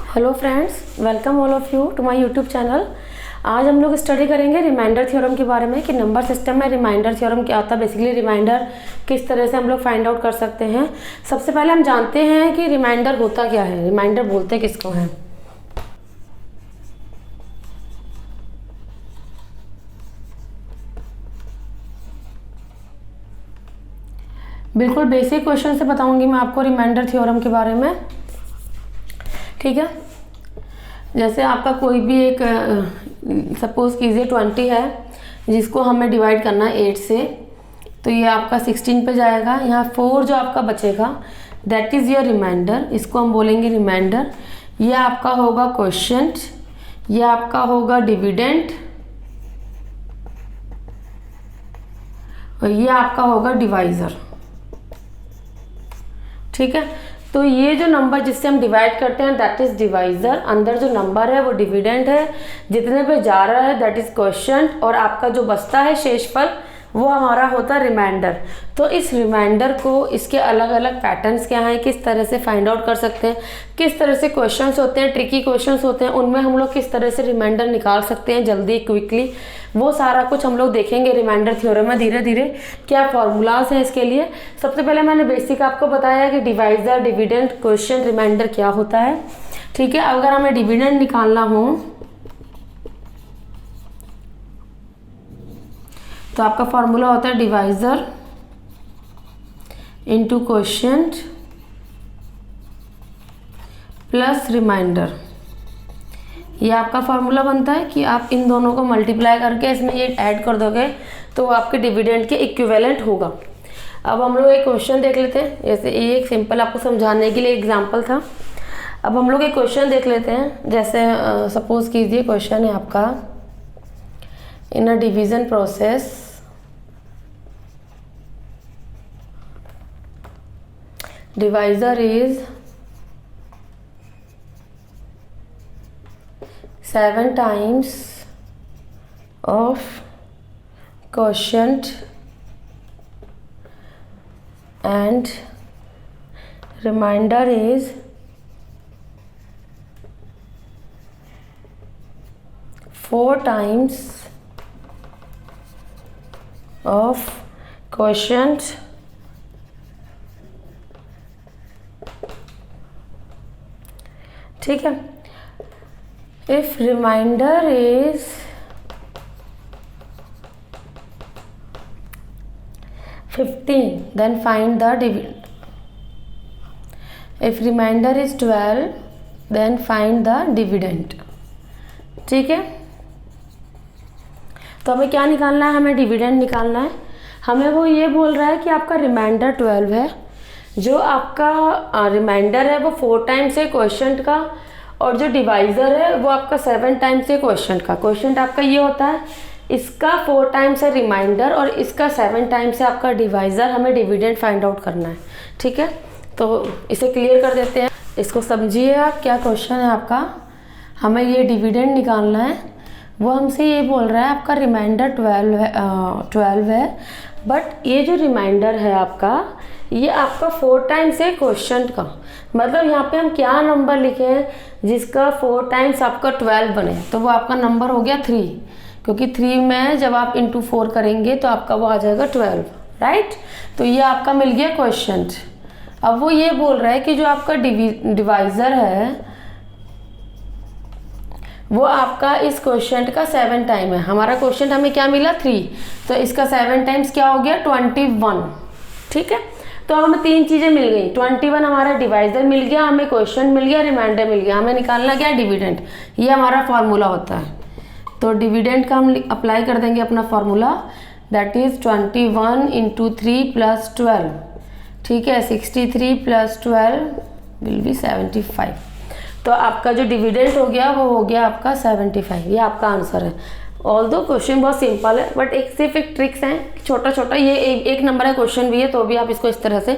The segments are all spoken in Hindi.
Hello friends, welcome all of you to my YouTube channel. आज हम लोग स्टडी करेंगे रिमाइंडर थ्योरम के बारे में कि नंबर सिस्टम में रिमाइंडर थ्योरम क्या होता है। बेसिकली रिमाइंडर किस तरह से हम लोग फाइंड आउट कर सकते हैं। सबसे पहले हम जानते हैं कि रिमाइंडर होता क्या है, रिमाइंडर बोलते किसको हैं। बिल्कुल बेसिक क्वेश्चन से बताऊंगी मैं आपको रिमाइंडर थ्योरम के बारे में, ठीक है। जैसे आपका कोई भी एक सपोज कीजिए 20 है जिसको हमें डिवाइड करना है 8 से, तो ये आपका 16 पे जाएगा। यहाँ 4 जो आपका बचेगा दैट इज़ योर रिमाइंडर, इसको हम बोलेंगे रिमाइंडर। ये आपका होगा क्वोशिएंट, ये आपका होगा डिविडेंड और ये आपका होगा डिवाइज़र, ठीक है। तो ये जो नंबर जिससे हम डिवाइड करते हैं दैट इज डिवाइजर। अंदर जो नंबर है वो डिविडेंड है, जितने पे जा रहा है दैट इज क्वोशिएंट, और आपका जो बचता है शेषफल वो हमारा होता है रिमाइंडर। तो इस रिमाइंडर को इसके अलग अलग पैटर्न्स क्या हैं, किस तरह से फाइंड आउट कर सकते हैं, किस तरह से क्वेश्चंस होते हैं, ट्रिकी क्वेश्चंस होते हैं, उनमें हम लोग किस तरह से रिमाइंडर निकाल सकते हैं जल्दी क्विकली, वो सारा कुछ हम लोग देखेंगे रिमाइंडर थ्योरम में धीरे धीरे। क्या फॉर्मूलाज हैं इसके लिए। सबसे पहले मैंने बेसिक आपको बताया कि डिवाइजर, डिविडेंड, क्वोशिएंट, रिमाइंडर क्या होता है, ठीक है। अगर हमें डिविडेंड निकालना हो तो आपका फॉर्मूला होता है divisor into quotient plus remainder. ये आपका फॉर्मूला बनता है कि आप इन दोनों को मल्टीप्लाई करके इसमें ये ऐड कर दोगे तो आपके डिविडेंड के इक्विवेलेंट होगा। अब हम लोग एक क्वेश्चन देख लेते हैं। जैसे ये एक सिंपल आपको समझाने के लिए एग्जांपल था। अब हम लोग एक क्वेश्चन देख लेते हैं। जैसे सपोज कीजिए क्वेश्चन है आपका, in a division process divisor is 7 times of quotient and remainder is 4 times of quotient ठीक है। If remainder is 15 then find the dividend. If remainder is 12 then find the dividend, ठीक है। तो हमें क्या निकालना है, हमें डिविडेंड निकालना है। हमें वो ये बोल रहा है कि आपका रिमाइंडर 12 है, जो आपका रिमाइंडर है वो 4 टाइम्स है क्वोशिएंट का, और जो डिवाइज़र है वो आपका 7 टाइम्स है क्वोशिएंट का। क्वोशिएंट आपका ये होता है, इसका 4 टाइम्स है रिमाइंडर और इसका 7 टाइम्स है आपका डिवाइज़र। हमें डिविडेंड फाइंड आउट करना है, ठीक है। तो इसे क्लियर कर देते हैं, इसको समझिए आप। क्या क्वेश्चन है आपका, हमें ये डिविडेंड निकालना है। वो हमसे ये बोल रहा है आपका रिमाइंडर 12 है, बट ये जो रिमाइंडर है आपका ये आपका 4 टाइम्स है क्वोशिएंट का। मतलब यहाँ पे हम क्या नंबर लिखे हैं जिसका 4 टाइम्स आपका 12 बने, तो वो आपका नंबर हो गया 3, क्योंकि 3 में जब आप इंटू 4 करेंगे तो आपका वो आ जाएगा 12, राइट। तो ये आपका मिल गया क्वोशिएंट। अब वो ये बोल रहा है कि जो आपका डिवाइज़र है वो आपका इस क्वोशिएंट का 7 टाइम है। हमारा क्वोशिएंट हमें क्या मिला 3, तो इसका 7 टाइम्स क्या हो गया 21, ठीक है। तो हमें 3 चीज़ें मिल गई। 21 हमारा डिवाइज़र मिल गया, हमें क्वोशिएंट मिल गया, रिमाइंडर मिल गया। हमें निकालना क्या, डिविडेंड। ये हमारा फार्मूला होता है। तो डिविडेंड का हम अप्लाई कर देंगे अपना formula, that is 21 into 3 plus 12, ठीक है। 63 प्लस 12 विल बी 75। तो आपका जो डिविडेंड हो गया वो हो गया आपका 75। ये आपका आंसर है। ऑल्दो क्वेश्चन बहुत सिंपल है, बट सिर्फ एक ट्रिक्स हैं छोटा छोटा। ये एक नंबर का क्वेश्चन भी है, तो भी आप इसको इस तरह से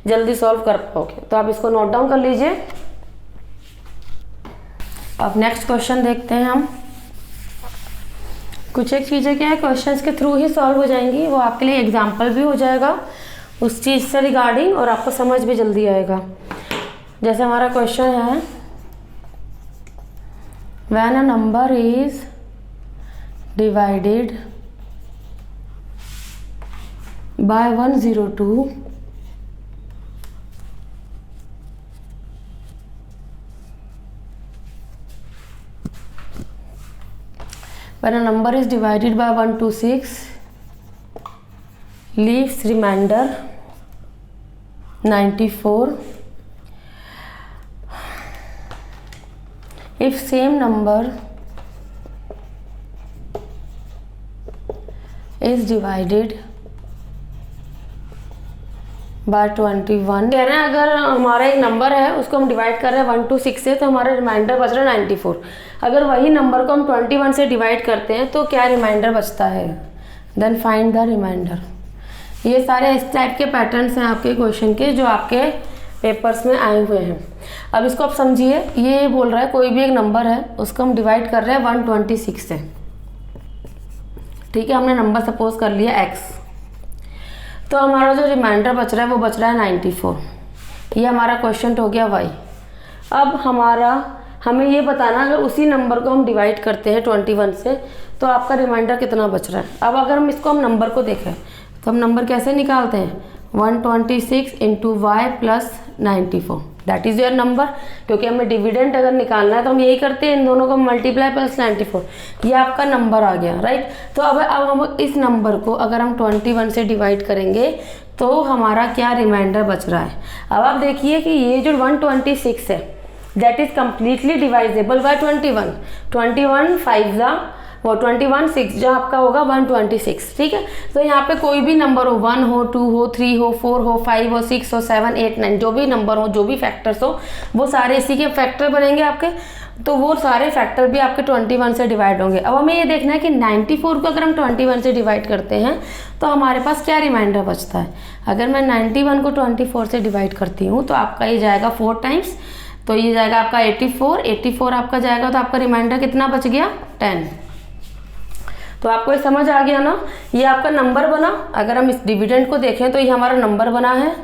जल्दी सॉल्व कर पाओगे। तो आप इसको नोट डाउन कर लीजिए। अब नेक्स्ट क्वेश्चन देखते हैं हम। कुछ एक चीज़ें क्या है क्वेश्चंस के थ्रू ही सॉल्व हो जाएंगी, वो आपके लिए एग्जाम्पल भी हो जाएगा उस चीज़ से रिगार्डिंग, और आपको समझ भी जल्दी आएगा। जैसे हमारा क्वेश्चन है when a number is divided by 102 when a number is divided by 126 leaves remainder 94 if same number is divided by 21 कह रहे हैं अगर हमारा एक नंबर है उसको हम डिवाइड कर रहे हैं 1 to 6 से तो हमारा रिमाइंडर बच रहा है 94। अगर वही नंबर को हम 21 से डिवाइड करते हैं तो क्या रिमाइंडर बचता है, देन फाइंड द रिमाइंडर। ये सारे इस टाइप के पैटर्न्स हैं आपके क्वेश्चन के जो आपके पेपर्स में आए हुए हैं। अब इसको आप समझिए, ये बोल रहा है कोई भी एक नंबर है उसको हम डिवाइड कर रहे हैं 126 से, ठीक है। हमने नंबर सपोज कर लिया x, तो हमारा जो रिमाइंडर बच रहा है वो बच रहा है 94। ये हमारा क्वेश्चन हो गया y। अब हमें ये बताना अगर उसी नंबर को हम डिवाइड करते हैं 21 से तो आपका रिमाइंडर कितना बच रहा है। अब अगर हम इसको नंबर को देखें तो हम नंबर कैसे निकालते हैं, 126 into y plus 94 that is your number. क्योंकि हमें डिविडेंड अगर निकालना है तो हम यही करते हैं, इन दोनों को मल्टीप्लाई प्लस 94, ये आपका नंबर आ गया, राइट। तो अब हम इस नंबर को अगर हम 21 से डिवाइड करेंगे तो हमारा क्या रिमाइंडर बच रहा है। अब आप देखिए कि ये जो 126 है that is completely divisible by 21, 21 5 जा वो 21 6 जो आपका होगा 126, ठीक है। तो यहाँ पे कोई भी नंबर हो, 1 हो, 2 हो, 3 हो, 4 हो, 5 हो, 6 हो, 7 8 9 जो भी नंबर हो, जो भी फैक्टर्स हो, वो सारे इसी के फैक्टर बनेंगे आपके। तो वो सारे फैक्टर भी आपके 21 से डिवाइड होंगे। अब हमें ये देखना है कि 94 को अगर हम 21 से डिवाइड करते हैं तो हमारे पास क्या रिमाइंडर बचता है। अगर मैं 91 को 24 से डिवाइड करती हूँ तो आपका ये जाएगा 4 टाइम्स, तो ये जाएगा आपका 84 आपका जाएगा, तो आपका रिमाइंडर कितना बच गया 10। तो आपको ये समझ आ गया ना, ये आपका नंबर बना। अगर हम इस डिविडेंड को देखें तो ये हमारा नंबर बना है,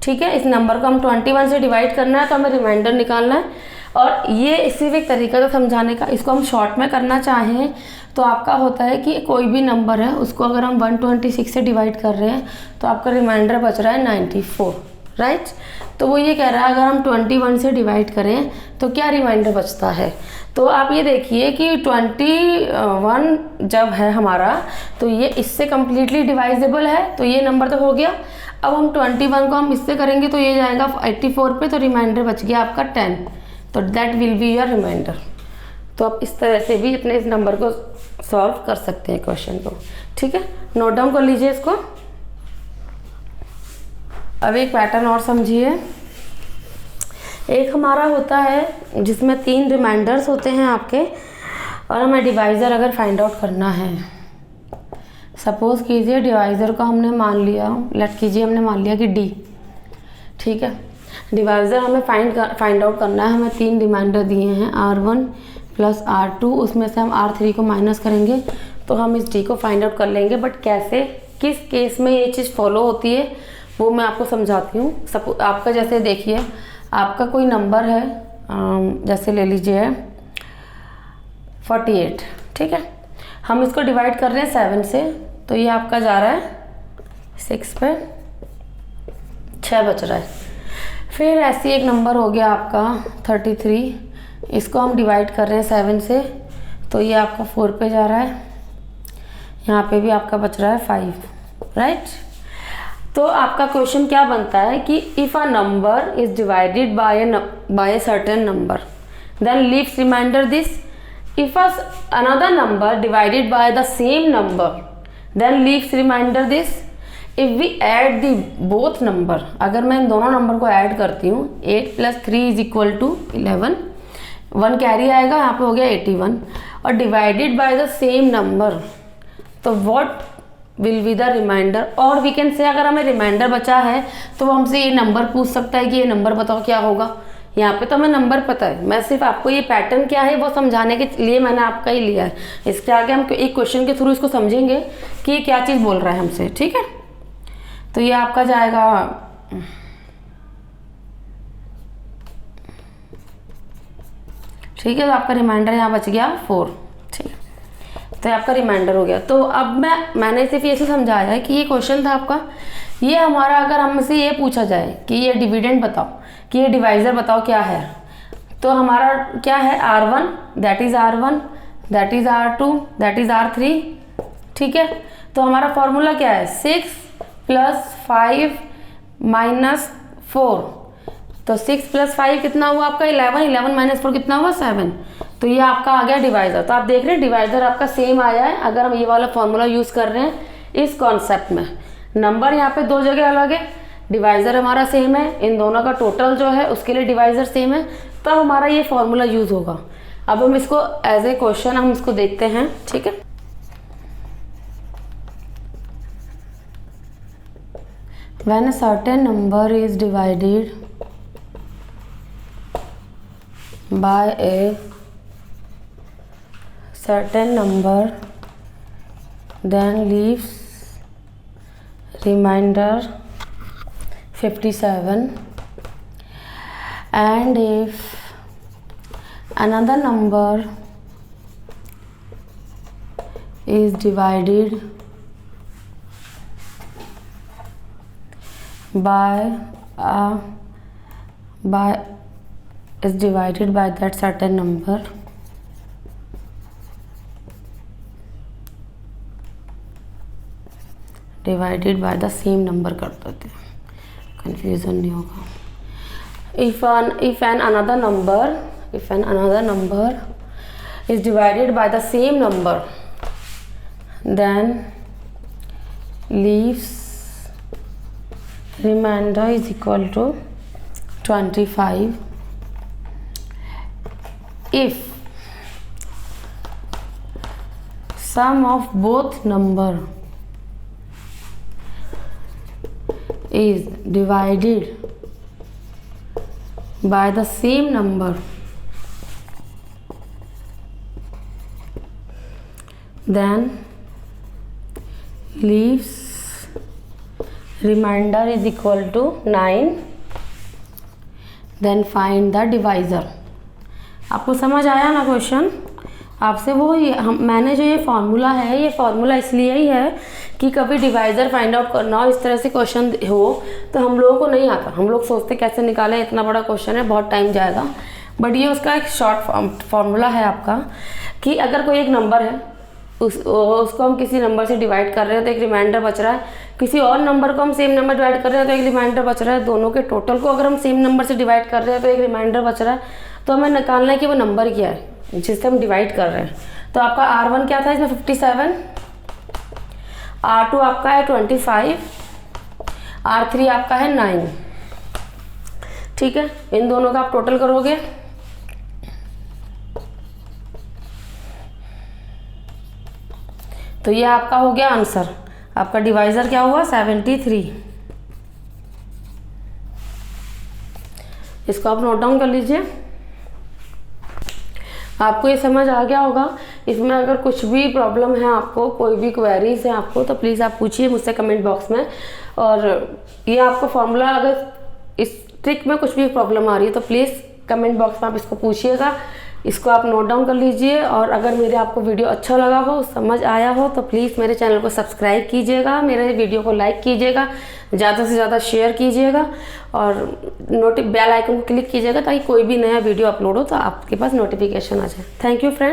ठीक है। इस नंबर को हम 21 से डिवाइड करना है तो हमें रिमाइंडर निकालना है। और ये सिर्फ एक तरीका था समझाने का। इसको हम शॉर्ट में करना चाहें तो आपका होता है कि कोई भी नंबर है उसको अगर हम 126 से डिवाइड कर रहे हैं तो आपका रिमाइंडर बच रहा है 94, राइट। तो वो ये कह रहा है अगर हम 21 से डिवाइड करें तो क्या रिमाइंडर बचता है। तो आप ये देखिए कि 21 जब है हमारा तो ये इससे कम्प्लीटली डिवाइजेबल है, तो ये नंबर तो हो गया। अब हम 21 को हम इससे करेंगे तो ये जाएगा 84 पे, तो रिमाइंडर बच गया आपका 10, तो that will be your remainder. तो आप इस तरह से भी अपने इस नंबर को सॉल्व कर सकते हैं क्वेश्चन को, ठीक है। नोट डाउन कर लीजिए इसको। अब एक पैटर्न और समझिए। एक हमारा होता है जिसमें 3 रिमाइंडर्स होते हैं आपके, और हमें डिवाइज़र अगर फाइंड आउट करना है। सपोज़ कीजिए डिवाइज़र को हमने मान लिया, लेट कीजिए हमने मान लिया कि D, ठीक है। डिवाइज़र हमें फाइंड आउट करना है। हमें 3 रिमाइंडर दिए हैं, R1 प्लस R2, उसमें से हम R3 को माइनस करेंगे तो हम इस D को फाइंड आउट कर लेंगे। बट कैसे, किस केस में ये चीज़ फॉलो होती है वो मैं आपको समझाती हूँ। सपोज आपका जैसे देखिए आपका कोई नंबर है, जैसे ले लीजिए 48, ठीक है। हम इसको डिवाइड कर रहे हैं 7 से, तो ये आपका जा रहा है 6 पे, 6 बच रहा है। फिर ऐसी एक नंबर हो गया आपका 33, इसको हम डिवाइड कर रहे हैं 7 से, तो ये आपका 4 पे जा रहा है। यहाँ पे भी आपका बच रहा है 5, राइट। तो आपका क्वेश्चन क्या बनता है कि if a number is divided by a certain number then leaves remainder this. If another number divided by the same number then leaves remainder this. If we add the both number, अगर मैं इन दोनों नंबर को ऐड करती हूँ, 8 + 3 = 11, 1 कैरी आएगा, यहाँ पे हो गया 81, और divided by the same number, तो what will be the remainder. और वी कैन से अगर हमें रिमाइंडर बचा है तो वो हमसे ये नंबर पूछ सकता है कि ये नंबर बताओ क्या होगा। यहाँ पे तो हमें नंबर पता है, मैं सिर्फ आपको ये पैटर्न क्या है वो समझाने के लिए मैंने आपका ही लिया है। इसके आगे हम एक क्वेश्चन के थ्रू इसको समझेंगे कि ये क्या चीज़ बोल रहा है हमसे, ठीक है। तो ये आपका जाएगा ठीक है, तो आपका रिमाइंडर यहाँ बच गया 4। ठीक है, तो आपका रिमाइंडर हो गया। तो अब मैंने सिर्फ ये समझाया है कि ये क्वेश्चन था आपका, ये हमारा अगर हमसे ये पूछा जाए कि ये डिविडेंड बताओ, कि ये डिवाइज़र बताओ क्या है, तो हमारा क्या है R1, that is R1, that is R2, that is R3। ठीक है, तो हमारा फॉर्मूला क्या है 6 + 5 - 4, तो 6 + 5 कितना हुआ आपका 11, 11 - 4 कितना हुआ 7। तो ये आपका आ गया डिवाइज़र। तो आप देख रहे हैं डिवाइज़र आपका सेम आया है अगर हम ये वाला फॉर्मूला यूज़ कर रहे हैं इस कॉन्सेप्ट में। नंबर यहाँ पे 2 जगह अलग है, डिवाइज़र हमारा सेम है, इन दोनों का टोटल जो है उसके लिए डिवाइज़र सेम है, तब हमारा ये फॉर्मूला यूज़ होगा। अब हम इसको एज ए क्वेश्चन हम इसको देखते हैं। ठीक है, when a certain number is divided bye A certain number then leaves remainder 57, and if another number is divided by that certain number, divided by the same number कर देते हैं, कन्फ्यूज़न नहीं होगा। If an another number is divided by the same number then leaves remainder is equal to 25 if sum of both number is divided by the same number then leaves remainder is equal to 9, then find the divisor। आपको समझ आया ना क्वेश्चन? आपसे वो मैंने जो ये फार्मूला है, ये फार्मूला इसलिए ही है कि कभी डिवाइज़र फाइंड आउट करना हो, इस तरह से क्वेश्चन हो तो हम लोगों को नहीं आता। हम लोग सोचते कैसे निकालें, इतना बड़ा क्वेश्चन है, बहुत टाइम जाएगा। बट ये उसका एक शॉर्ट फार्मूला है आपका कि अगर कोई एक नंबर है उसको हम किसी नंबर से डिवाइड कर रहे हैं तो एक रिमाइंडर बच रहा है, किसी और नंबर को हम सेम नंबर डिवाइड कर रहे हैं तो एक रिमाइंडर बच रहा है, दोनों के टोटल को अगर हम सेम नंबर से डिवाइड कर रहे हैं तो एक रिमाइंडर बच रहा है। तो हमें निकालना है कि वो नंबर क्या है जिससे हम डिवाइड कर रहे हैं। तो आपका R1 क्या था इसमें 57, R2 आपका है 25, R3 आपका है 9। ठीक है, इन दोनों का आप टोटल करोगे तो ये आपका हो गया आंसर। आपका डिवाइज़र क्या हुआ 73। इसको आप नोट डाउन कर लीजिए। आपको ये समझ आ गया होगा। इसमें अगर कुछ भी प्रॉब्लम है, आपको कोई भी क्वेरीज है आपको, तो प्लीज़ आप पूछिए मुझसे कमेंट बॉक्स में। और ये आपको फॉर्मूला अगर इस ट्रिक में कुछ भी प्रॉब्लम आ रही है तो प्लीज़ कमेंट बॉक्स में आप इसको पूछिएगा, इसको आप नोट डाउन कर लीजिए। और अगर मेरे आपको वीडियो अच्छा लगा हो, समझ आया हो, तो प्लीज़ मेरे चैनल को सब्सक्राइब कीजिएगा, मेरे वीडियो को लाइक कीजिएगा, ज़्यादा से ज़्यादा शेयर कीजिएगा और बेल आइकन को क्लिक कीजिएगा ताकि कोई भी नया वीडियो अपलोड हो तो आपके पास नोटिफिकेशन आ जाए। Thank you friend.